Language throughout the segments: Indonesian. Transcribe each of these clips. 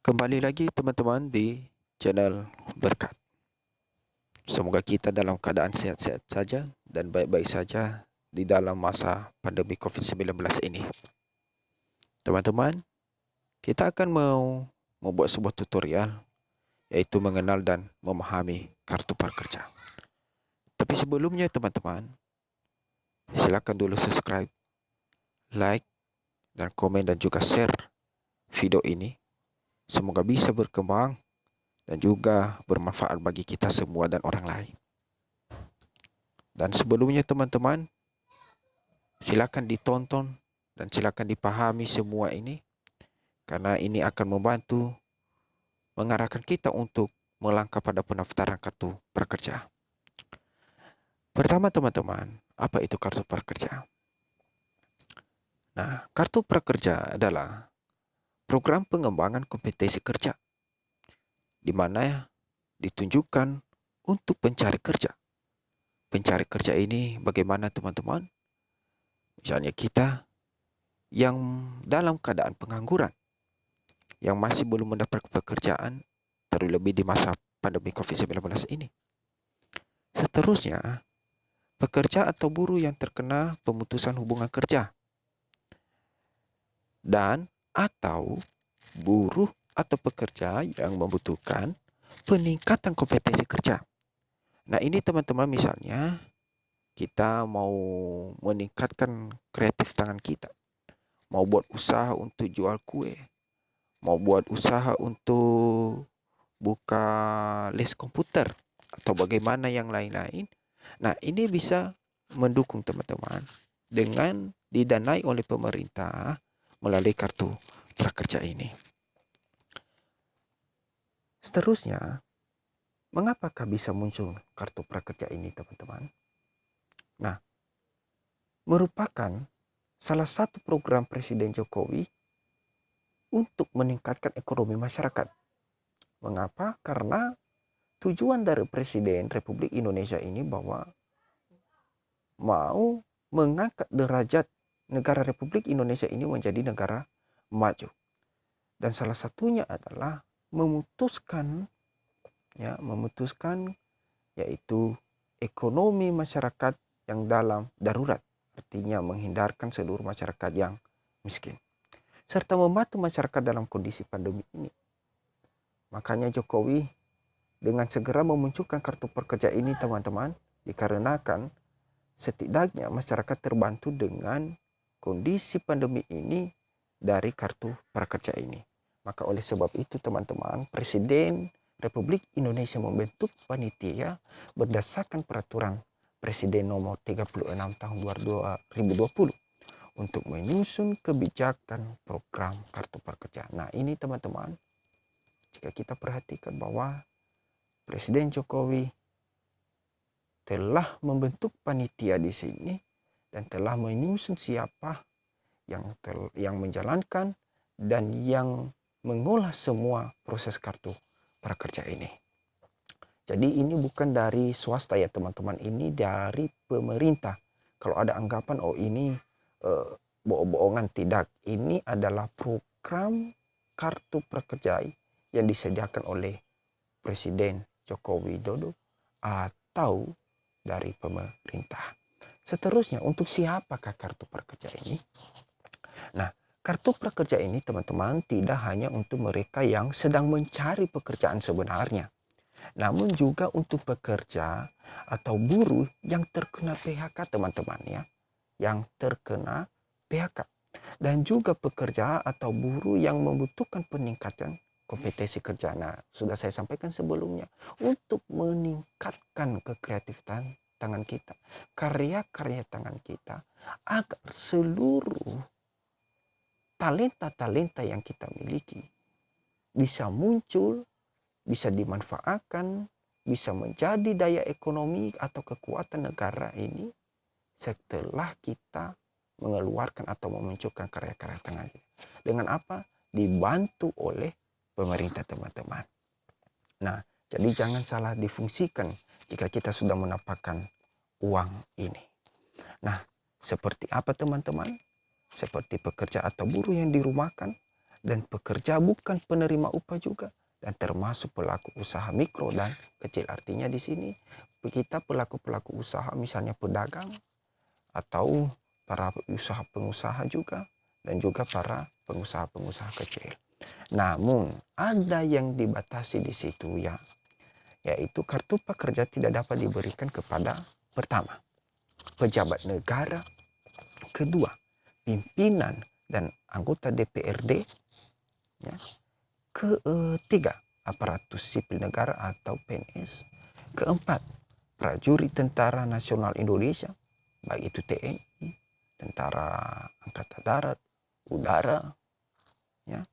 Kembali lagi teman-teman di channel Berkat. Semoga kita dalam keadaan sehat-sehat saja dan baik-baik saja di dalam masa pandemi COVID-19 ini. Teman-teman, kita akan membuat sebuah tutorial yaitu mengenal dan memahami kartu prakerja. Tapi sebelumnya teman-teman, silakan dulu subscribe, like, dan komen dan juga share video ini. Semoga bisa berkembang dan juga bermanfaat bagi kita semua dan orang lain. Dan sebelumnya teman-teman, silakan ditonton dan silakan dipahami semua ini karena ini akan membantu mengarahkan kita untuk melangkah pada pendaftaran kartu prakerja. Pertama teman-teman, apa itu kartu prakerja? Nah, kartu prakerja adalah program pengembangan kompetensi kerja di mana ditunjukkan untuk pencari kerja. Pencari kerja ini bagaimana teman-teman? Misalnya kita yang dalam keadaan pengangguran, yang masih belum mendapat pekerjaan, terlebih di masa pandemi COVID-19 ini. Seterusnya, pekerja atau buruh yang terkena pemutusan hubungan kerja dan atau buruh atau pekerja yang membutuhkan peningkatan kompetensi kerja. Nah, ini teman-teman misalnya kita mau meningkatkan kreatif tangan kita, mau buat usaha untuk jual kue, mau buat usaha untuk buka les komputer atau bagaimana yang lain-lain. Nah, ini bisa mendukung teman-teman dengan didanai oleh pemerintah melalui kartu prakerja ini. Seterusnya, mengapakah bisa muncul kartu prakerja ini teman-teman? Nah, merupakan salah satu program Presiden Jokowi untuk meningkatkan ekonomi masyarakat. Mengapa? Karena tujuan dari Presiden Republik Indonesia ini bahwa mau mengangkat derajat negara Republik Indonesia ini menjadi negara maju. Dan salah satunya adalah memutuskan yaitu ekonomi masyarakat yang dalam darurat. Artinya menghindarkan seluruh masyarakat yang miskin. Serta membantu masyarakat dalam kondisi pandemi ini. Makanya Jokowi dengan segera memunculkan kartu prakerja ini teman-teman, dikarenakan setidaknya masyarakat terbantu dengan kondisi pandemi ini dari kartu prakerja ini. Maka oleh sebab itu teman-teman, Presiden Republik Indonesia membentuk panitia berdasarkan peraturan Presiden nomor 36 tahun 2020 untuk menyusun kebijakan program kartu prakerja. Nah, ini teman-teman, jika kita perhatikan bahwa Presiden Jokowi telah membentuk panitia di sini dan telah menyusun siapa yang menjalankan dan yang mengolah semua proses kartu prakerja ini. Jadi ini bukan dari swasta ya teman-teman, ini dari pemerintah. Kalau ada anggapan oh ini bohong-bohongan, tidak. Ini adalah program kartu prakerja yang disediakan oleh Presiden Joko Widodo atau dari pemerintah. Seterusnya, untuk siapakah kartu prakerja ini? Nah, kartu prakerja ini teman-teman tidak hanya untuk mereka yang sedang mencari pekerjaan sebenarnya, namun juga untuk pekerja atau buruh yang terkena PHK teman-teman ya, yang terkena PHK. Dan juga pekerja atau buruh yang membutuhkan peningkatan kompetensi kerja. Nah, sudah saya sampaikan sebelumnya, untuk meningkatkan kekreatifan tangan kita, karya-karya tangan kita, agar seluruh talenta-talenta yang kita miliki bisa muncul, bisa dimanfaatkan, bisa menjadi daya ekonomi atau kekuatan negara ini setelah kita mengeluarkan atau memunculkan karya-karya tangan kita. Dengan apa? Dibantu oleh pemerintah teman-teman. Nah, jadi jangan salah difungsikan jika kita sudah mendapatkan uang ini. Nah, seperti apa teman-teman? Seperti pekerja atau buruh yang dirumahkan dan pekerja bukan penerima upah juga, dan termasuk pelaku usaha mikro dan kecil. Artinya di sini kita pelaku-pelaku usaha, misalnya pedagang atau para usaha pengusaha juga, dan juga para pengusaha-pengusaha kecil. Namun ada yang dibatasi di situ ya, yaitu kartu prakerja tidak dapat diberikan kepada pertama, pejabat negara, kedua, pimpinan dan anggota DPRD, ya, ketiga, aparatus sipil negara atau PNS, keempat, prajurit Tentara Nasional Indonesia, baik itu TNI, Tentara Angkatan Darat, Udara, ya.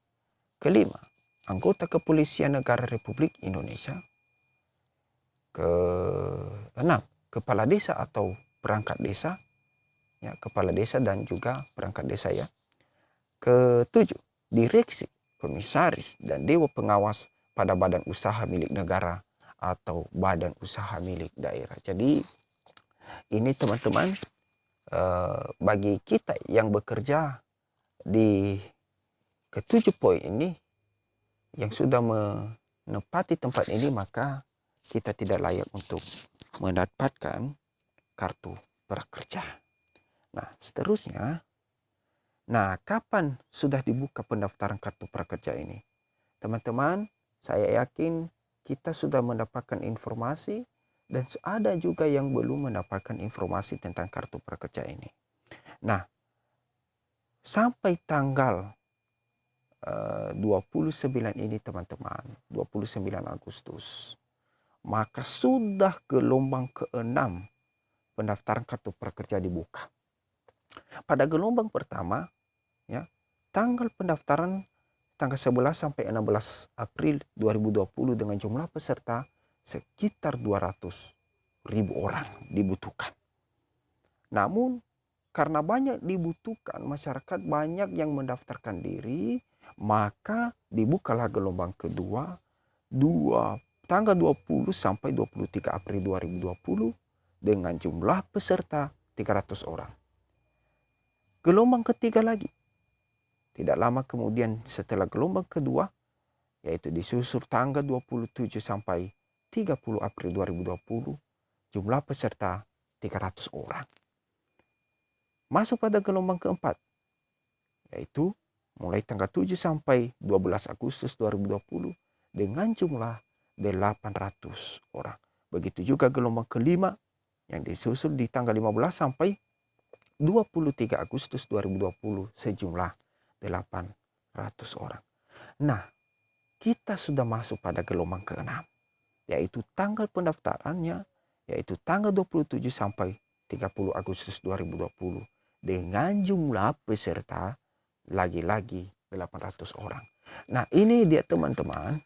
Kelima, anggota Kepolisian Negara Republik Indonesia. Keenam, kepala desa atau perangkat desa, ya, kepala desa dan juga perangkat desa ya. Ketujuh, direksi, komisaris dan dewan pengawas pada badan usaha milik negara atau badan usaha milik daerah. Jadi ini teman-teman, bagi kita yang bekerja di ketujuh poin ini, yang sudah menempati tempat ini, maka kita tidak layak untuk mendapatkan kartu prakerja. Nah, seterusnya, kapan sudah dibuka pendaftaran kartu prakerja ini? Teman-teman, saya yakin kita sudah mendapatkan informasi dan ada juga yang belum mendapatkan informasi tentang kartu prakerja ini. Nah, sampai tanggal 29 ini teman-teman, 29 Agustus, maka sudah gelombang ke-6 pendaftaran kartu prakerja dibuka. Pada gelombang pertama, ya, tanggal pendaftaran tanggal 11 sampai 16 April 2020 dengan jumlah peserta sekitar 200.000 orang dibutuhkan. Namun karena banyak dibutuhkan, masyarakat banyak yang mendaftarkan diri, maka dibukalah gelombang kedua tanggal 20 sampai 23 April 2020 dengan jumlah peserta 300 orang. Gelombang ketiga lagi, tidak lama kemudian setelah gelombang kedua, yaitu disusul tanggal 27 sampai 30 April 2020, jumlah peserta 300 orang. Masuk pada gelombang keempat, yaitu mulai tanggal 7 sampai 12 Agustus 2020 dengan jumlah 800 orang. Begitu juga gelombang kelima yang disusul di tanggal 15 sampai 23 Agustus 2020 sejumlah 800 orang. Nah, kita sudah masuk pada gelombang ke-6, yaitu tanggal pendaftarannya, yaitu tanggal 27 sampai 30 Agustus 2020 dengan jumlah peserta lagi-lagi 800 orang. Nah, ini dia teman-teman,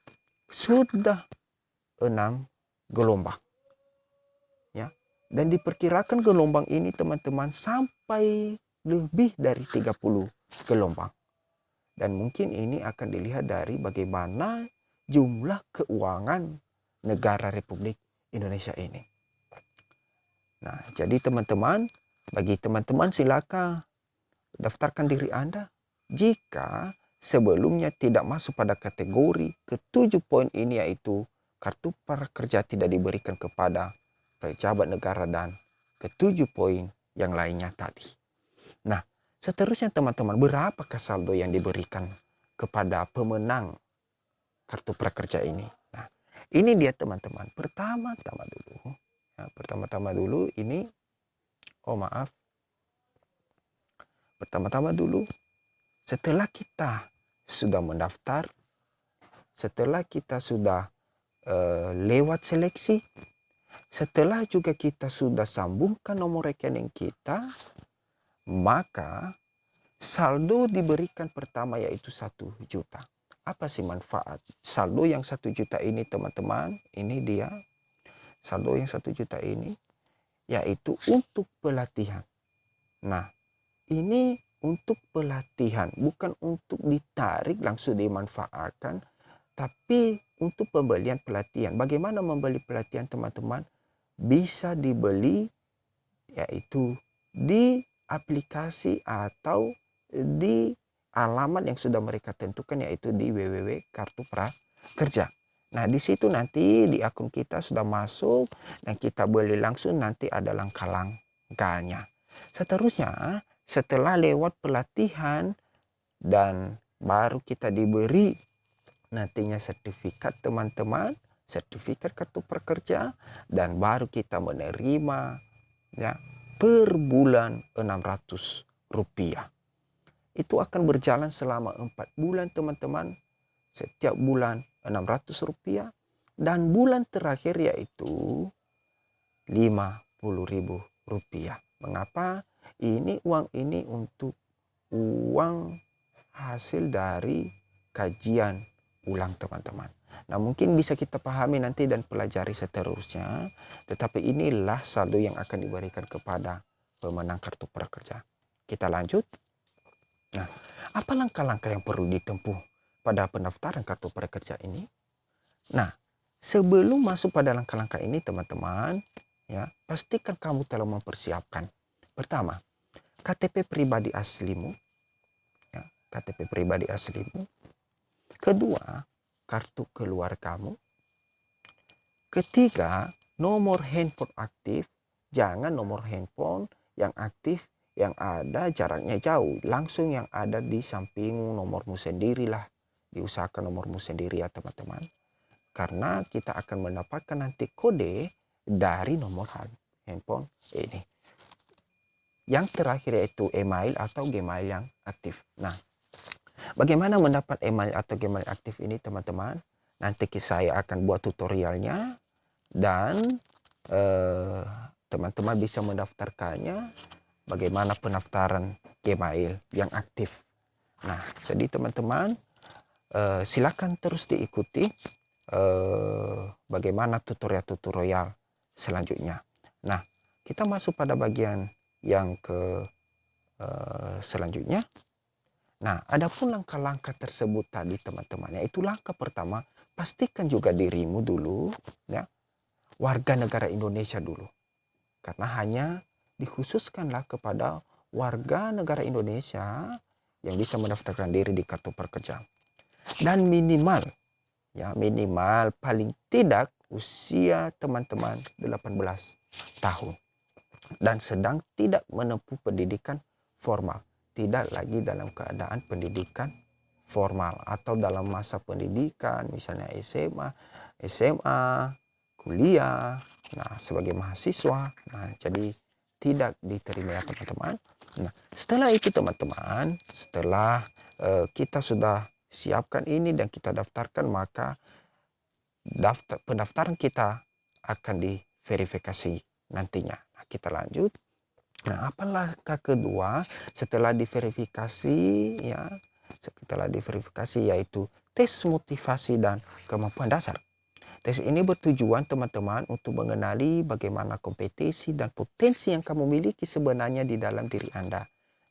sudah 6 gelombang. Ya. Dan diperkirakan gelombang ini teman-teman sampai lebih dari 30 gelombang. Dan mungkin ini akan dilihat dari bagaimana jumlah keuangan negara Republik Indonesia ini. Nah, jadi teman-teman, bagi teman-teman silakan daftarkan diri Anda. Jika sebelumnya tidak masuk pada kategori ke-7 poin ini, yaitu kartu prakerja tidak diberikan kepada pejabat negara dan ke-7 poin yang lainnya tadi. Nah, seterusnya teman-teman, berapakah saldo yang diberikan kepada pemenang kartu prakerja ini? Nah, ini dia teman-teman. Pertama-tama dulu ini, pertama-tama dulu, setelah kita sudah mendaftar, setelah kita sudah lewat seleksi, setelah juga kita sudah sambungkan nomor rekening kita, maka saldo diberikan pertama yaitu 1 juta. Apa sih manfaat saldo yang 1 juta ini teman-teman? Ini dia saldo yang 1 juta ini, yaitu untuk pelatihan. Nah, ini untuk pelatihan, bukan untuk ditarik langsung dimanfaatkan, tapi untuk pembelian pelatihan. Bagaimana membeli pelatihan teman-teman? Bisa dibeli yaitu di aplikasi atau di alamat yang sudah mereka tentukan, yaitu di www.kartu-prakerja. Nah, di situ nanti di akun kita sudah masuk dan kita boleh langsung nanti ada langkah-langkahnya. Seterusnya, setelah lewat pelatihan dan baru kita diberi nantinya sertifikat teman-teman, sertifikat kartu prakerja, dan baru kita menerima ya per bulan Rp600. Itu akan berjalan selama 4 bulan teman-teman, setiap bulan Rp600, dan bulan terakhir yaitu Rp50.000. Mengapa? Uang ini untuk uang hasil dari kajian ulang teman-teman. Nah, mungkin bisa kita pahami nanti dan pelajari seterusnya, tetapi inilah saldo yang akan diberikan kepada pemenang kartu prakerja. Kita lanjut. Nah, apa langkah-langkah yang perlu ditempuh pada pendaftaran kartu prakerja ini? Nah, sebelum masuk pada langkah-langkah ini teman-teman, ya, pastikan kamu telah mempersiapkan. Pertama, KTP pribadi aslimu. Ya, KTP pribadi aslimu. Kedua, kartu keluargamu. Ketiga, nomor handphone aktif. Jangan nomor handphone yang aktif yang ada jaraknya jauh. Langsung yang ada di samping nomormu sendirilah. Diusahakan nomormu sendiri ya teman-teman. Karena kita akan mendapatkan nanti kode dari nomor handphone ini. Yang terakhir yaitu email atau Gmail yang aktif. Nah, bagaimana mendapat email atau Gmail aktif ini teman-teman? Nanti saya akan buat tutorialnya dan teman-teman bisa mendaftarkannya. Bagaimana pendaftaran Gmail yang aktif. Nah, jadi teman-teman silakan terus diikuti bagaimana tutorial-tutorial selanjutnya. Nah, kita masuk pada bagian yang selanjutnya. Nah, adapun langkah-langkah tersebut tadi teman-teman, yaitu langkah pertama, pastikan juga dirimu dulu ya warga negara Indonesia dulu. Karena hanya dikhususkanlah kepada warga negara Indonesia yang bisa mendaftarkan diri di kartu prakerja. Dan minimal paling tidak usia teman-teman 18 tahun. Dan sedang tidak menempuh pendidikan formal. Tidak lagi dalam keadaan pendidikan formal atau dalam masa pendidikan, misalnya SMA, kuliah, nah sebagai mahasiswa. Nah, jadi tidak diterima ya teman-teman. Nah, setelah itu teman-teman, setelah kita sudah siapkan ini dan kita daftarkan, maka pendaftaran kita akan diverifikasi nantinya. Nah, kita lanjut. Nah, apa langkah kedua setelah diverifikasi ya? Setelah diverifikasi yaitu tes motivasi dan kemampuan dasar. Tes ini bertujuan teman-teman untuk mengenali bagaimana kompetensi dan potensi yang kamu miliki sebenarnya di dalam diri Anda.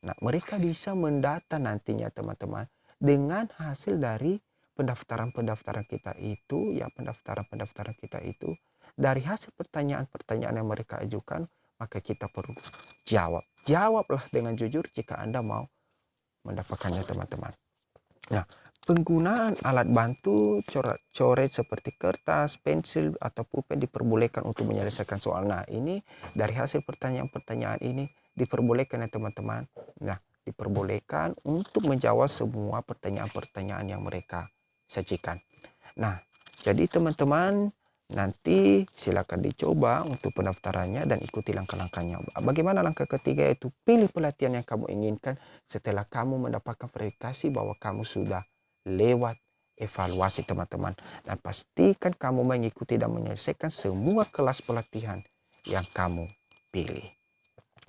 Nah, mereka bisa mendata nantinya teman-teman dengan hasil dari pendaftaran kita itu, ya pendaftaran kita itu, dari hasil pertanyaan-pertanyaan yang mereka ajukan, maka kita perlu jawab. Jawablah dengan jujur jika Anda mau mendapatkannya teman-teman. Nah, penggunaan alat bantu coret seperti kertas, pensil, atau pulpen diperbolehkan untuk menyelesaikan soal. Nah, ini dari hasil pertanyaan-pertanyaan ini diperbolehkan ya teman-teman. Nah, diperbolehkan untuk menjawab semua pertanyaan-pertanyaan yang mereka sajikan. Nah, jadi teman-teman nanti silakan dicoba untuk pendaftarannya dan ikuti langkah-langkahnya. Bagaimana langkah ketiga, yaitu pilih pelatihan yang kamu inginkan setelah kamu mendapatkan verifikasi bahwa kamu sudah lewat evaluasi teman-teman. Dan pastikan kamu mengikuti dan menyelesaikan semua kelas pelatihan yang kamu pilih.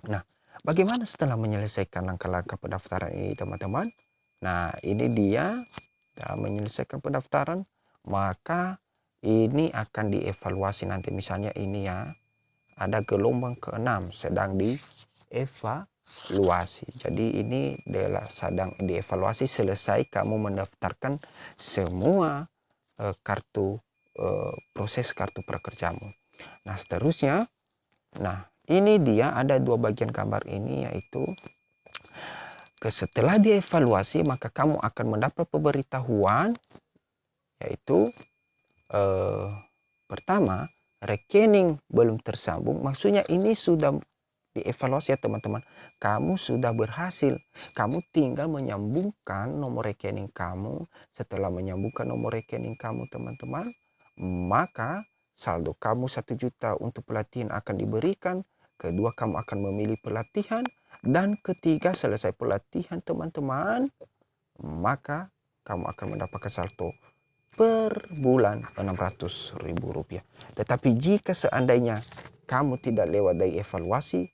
Nah, bagaimana setelah menyelesaikan langkah-langkah pendaftaran ini teman-teman? Nah, ini dia menyelesaikan pendaftaran, maka ini akan dievaluasi nanti. Misalnya ini ya, ada gelombang ke-6 sedang dievaluasi. Jadi ini adalah sedang dievaluasi selesai kamu mendaftarkan semua proses kartu prakerjamu. Nah, seterusnya, nah ini dia ada dua bagian gambar ini, yaitu Setelah dievaluasi, maka kamu akan mendapat pemberitahuan, yaitu pertama, rekening belum tersambung. Maksudnya ini sudah dievaluasi ya teman-teman. Kamu sudah berhasil. Kamu tinggal menyambungkan nomor rekening kamu. Setelah menyambungkan nomor rekening kamu teman-teman, maka saldo kamu 1 juta untuk pelatihan akan diberikan. Kedua, kamu akan memilih pelatihan. Dan ketiga, selesai pelatihan teman-teman, maka kamu akan mendapatkan saldo per bulan Rp600.000. Tetapi jika seandainya kamu tidak lewat dari evaluasi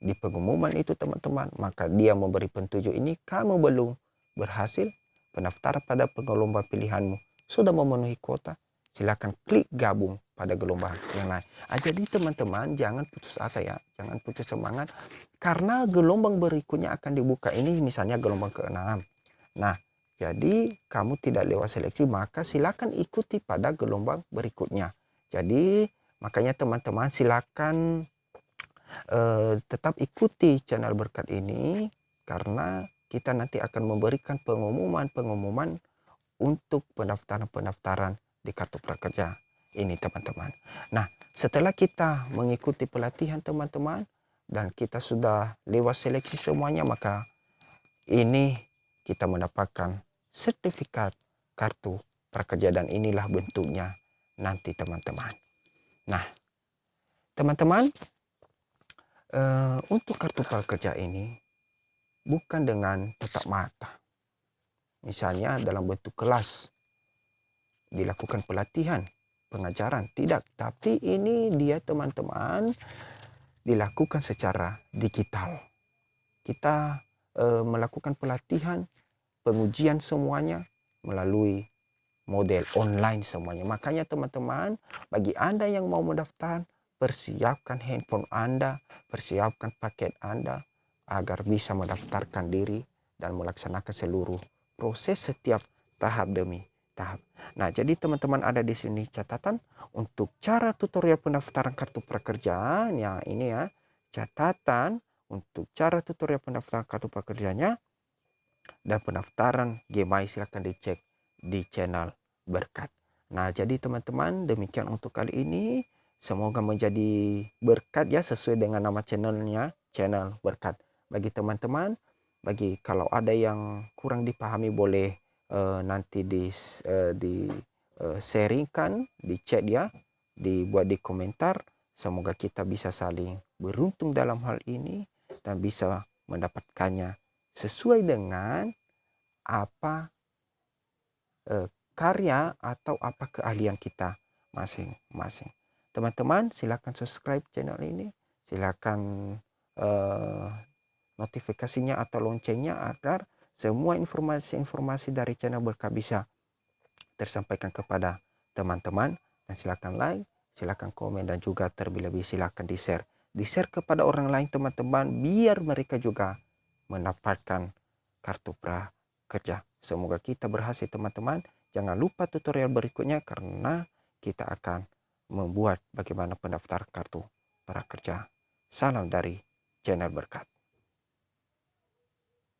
di pengumuman itu teman-teman, maka dia memberi petunjuk ini kamu belum berhasil pendaftaran pada pengelombaan pilihanmu, sudah memenuhi kuota, silakan klik gabung pada gelombang yang lain. Jadi teman-teman jangan putus asa ya, jangan putus semangat, karena gelombang berikutnya akan dibuka. Ini misalnya gelombang ke-6. Nah, jadi kamu tidak lewat seleksi, maka silakan ikuti pada gelombang berikutnya. Jadi makanya teman-teman silakan tetap ikuti channel Berkat ini, karena kita nanti akan memberikan pengumuman untuk pendaftaran di kartu prakerja ini teman-teman. Nah, setelah kita mengikuti pelatihan teman-teman dan kita sudah lewat seleksi semuanya, maka ini kita mendapatkan sertifikat kartu prakerja, dan inilah bentuknya nanti teman-teman. Nah, teman-teman, untuk kartu prakerja ini bukan dengan tatap mata. Misalnya dalam bentuk kelas dilakukan pelatihan, pengajaran, tidak. Tapi ini dia teman-teman dilakukan secara digital. Kita melakukan pelatihan, pengujian semuanya melalui model online semuanya. Makanya teman-teman, bagi Anda yang mau mendaftar, persiapkan handphone Anda, persiapkan paket Anda agar bisa mendaftarkan diri dan melaksanakan seluruh proses setiap tahap demi tahap. Nah, jadi teman-teman ada di sini catatan untuk cara tutorial pendaftaran kartu prakerja. Ya, ini ya catatan untuk cara tutorial pendaftaran kartu prakerjanya dan pendaftaran GMI, silahkan dicek di channel Berkat. Nah, jadi teman-teman demikian untuk kali ini. Semoga menjadi berkat ya, sesuai dengan nama channelnya, channel Berkat. Bagi teman-teman, bagi kalau ada yang kurang dipahami boleh nanti di sharingkan di chat ya, dibuat di komentar. Semoga kita bisa saling beruntung dalam hal ini dan bisa mendapatkannya sesuai dengan apa karya atau apa keahlian kita masing-masing. Teman-teman silakan subscribe channel ini, silakan notifikasinya atau loncengnya agar semua informasi-informasi dari channel Berkat bisa tersampaikan kepada teman-teman. Dan silakan like, silakan komen, dan juga terlebih-lebih silakan di-share. Di-share kepada orang lain teman-teman, biar mereka juga mendapatkan kartu prakerja. Semoga kita berhasil teman-teman. Jangan lupa tutorial berikutnya karena kita akan membuat bagaimana pendaftar kartu prakerja. Salam dari channel Berkat.